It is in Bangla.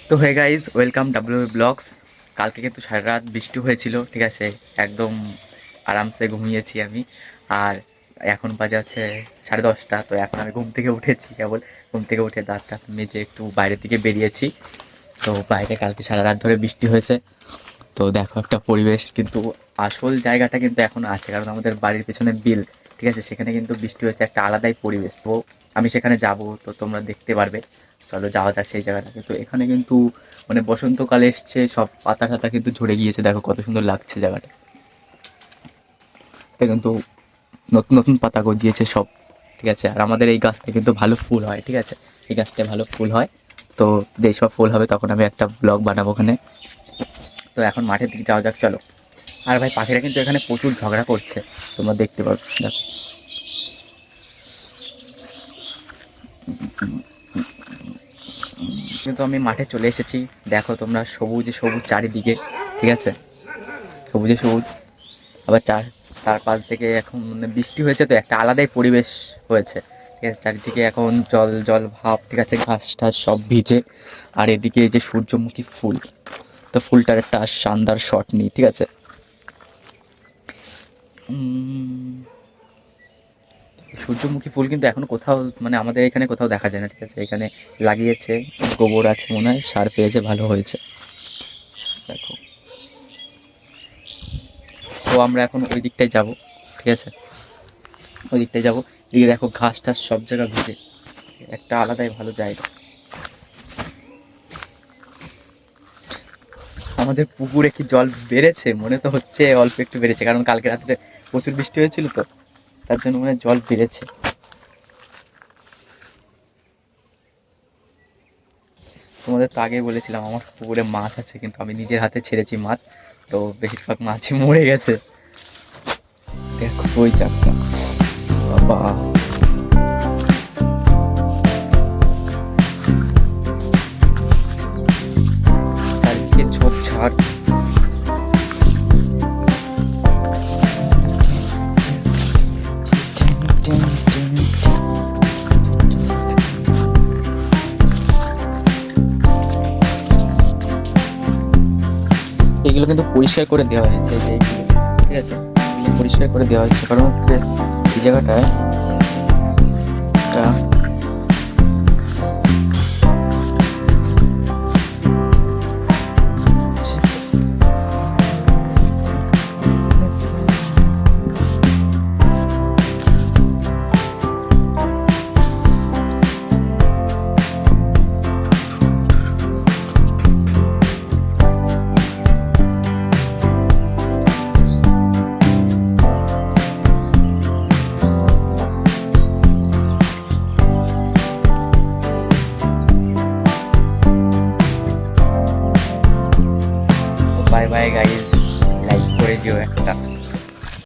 তো hey guys, welcome W blogs. কালকে কিন্তু সারা রাত বৃষ্টি হয়েছিল, ঠিক আছে। একদম আরামসে ঘুমিয়েছি আমি। আর এখন বাজে হচ্ছে 10:30। তো এখন আমি ঘুম থেকে উঠেছি, কেবল ঘুম থেকে উঠে দাঁত টাত মেজে একটু বাইরের দিকে বেরিয়েছি। তো বাইরে কালকে সারা রাত ধরে বৃষ্টি হয়েছে। তো দেখো একটা পরিবেশ, কিন্তু আসল জায়গাটা কিন্তু এখন আছে, কারণ আমাদের বাড়ির পেছনে বিল, ঠিক আছে। সেখানে কিন্তু বৃষ্টি হয়েছে, একটা আলাদাই পরিবেশ। তো আমি সেখানে যাব, তো তোমরা দেখতে পারবে। চলো যাওয়া যাক সেই জায়গাটাকে। তো এখানে কিন্তু মানে বসন্তকালে এসছে, সব পাতা টাতা কিন্তু ঝরে গিয়েছে, দেখো কত সুন্দর লাগছে জায়গাটা। এটা কিন্তু নতুন নতুন পাতা গজিয়েছে সব, ঠিক আছে। আর আমাদের এই গাছটা কিন্তু ভালো ফুল হয়, ঠিক আছে। এই গাছটায় ভালো ফুল হয়। তো যেই সব ফুল হবে তখন আমি একটা ব্লগ বানাবো ওখানে। তো এখন মাঠের দিকে যাওয়া যাক, চলো। আর ভাই পাখিরা কিন্তু এখানে প্রচুর ঝগড়া করছে, তোমরা দেখতে পাবে, দেখো। কিন্তু আমি মাঠে চলে এসেছি, দেখো তোমরা, সবুজে সবুজ চারিদিকে, ঠিক আছে। সবুজে সবুজ। আবার তার পাশ থেকে এখন মানে বৃষ্টি হয়েছে, তো একটা আলাদাই পরিবেশ হয়েছে, ঠিক আছে। চারিদিকে এখন জল জল ভাব, ঠিক আছে। ঘাস টাস সব ভিজে। আর এদিকে এই যে সূর্যমুখী ফুল, তো ফুলটার একটা শানদার শট নিই, ঠিক আছে। সূর্যমুখী ফুল কিন্তু এখন কোথাও মানে আমাদের এখানে কোথাও দেখা যায় না, ঠিক আছে। এখানে লাগিয়েছে, গোবর আছে মনে হয়, সার পেয়েছে, ভালো হয়েছে, দেখো। তো আমরা এখন ওই দিকটায় যাব, ঠিক আছে। ওই দিকটায় যাবো। এদিকে দেখো ঘাস টাস সব জায়গা ভিজে, একটা আলাদাই ভালো জায়গা। আমাদের পুকুরে কি জল বেড়েছে? মনে তো হচ্ছে অল্প একটু বেড়েছে, কারণ কালকে রাত্রে প্রচুর বৃষ্টি হয়েছিল, তো তার জন্য মনে হয় জল বেড়েছে। তোমাদের তো আগে বলেছিলাম আমার পুকুরে মাছ আছে, কিন্তু আমি নিজের হাতে ছেড়েছি মাছ, তো বেশিরভাগ মাছই মরে গেছে। দেখো ওই চাপটা, বাবা। চারিদিকে ঝোপঝাড়। এগুলো কিন্তু পরিষ্কার করে দেওয়া হয়েছে, এই যে এইগুলো, ঠিক আছে। এগুলো পরিষ্কার করে দেওয়া হয়েছে, কারণ হচ্ছে এই জায়গাটায় একটা বাই বাই গাইস, লাইক করে দিও একটা।